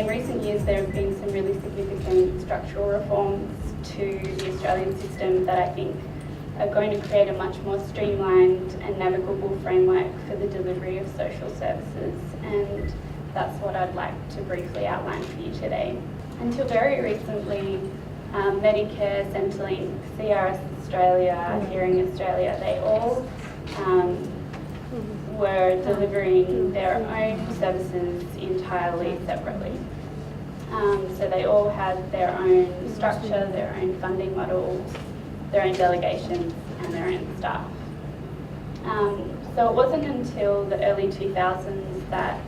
in recent years there have been some really significant structural reforms to the Australian system that I think are going to create a much more streamlined and navigable framework for the delivery of social services, and that's what I'd like to briefly outline for you today. Until very recently, Medicare, Centrelink, CRS Australia, Hearing Australia, they all were delivering their own services entirely separately. So they all had their own structure, their own funding models, their own delegations and their own staff. So it wasn't until the early 2000s that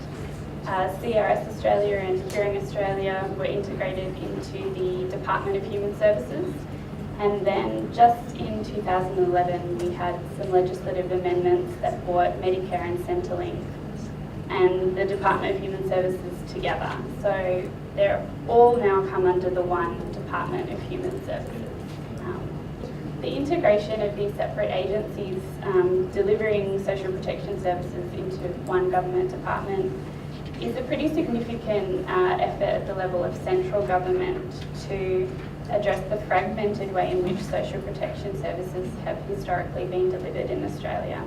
CRS Australia and Hearing Australia were integrated into the Department of Human Services, and then just in 2011 we had some legislative amendments that brought Medicare and Centrelink and the Department of Human Services together. So they're all now come under the one Department of Human Services. The integration of these separate agencies delivering social protection services into one government department is a pretty significant effort at the level of central government to address the fragmented way in which social protection services have historically been delivered in Australia.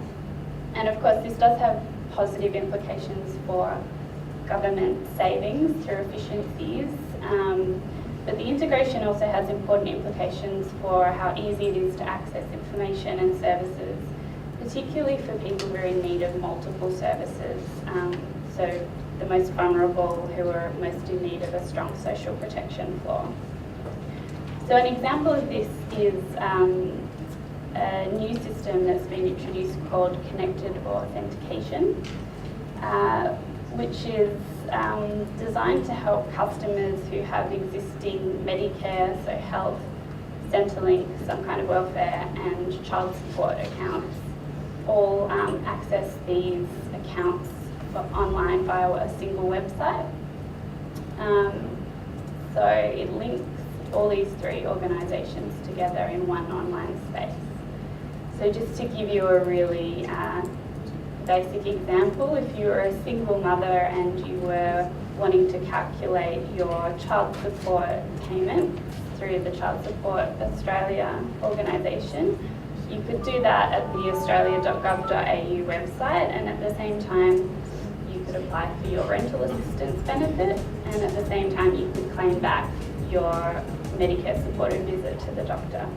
And of course this does have positive implications for government savings through efficiencies, but the integration also has important implications for how easy it is to access information and services, particularly for people who are in need of multiple services, so the most vulnerable who are most in need of a strong social protection floor. So an example of this is a new system that's been introduced called Connected Authentication, which is designed to help customers who have existing Medicare, so health, Centrelink, some kind of welfare and child support accounts, all access these accounts online via a single website. So it links all these three organisations together in one online space. So just to give you a really basic example, if you were a single mother and you were wanting to calculate your child support payments through the Child Support Australia organisation, you could do that at the australia.gov.au website, and at the same time you could apply for your rental assistance benefit, and at the same time you could claim back your Medicare supported visit to the doctor.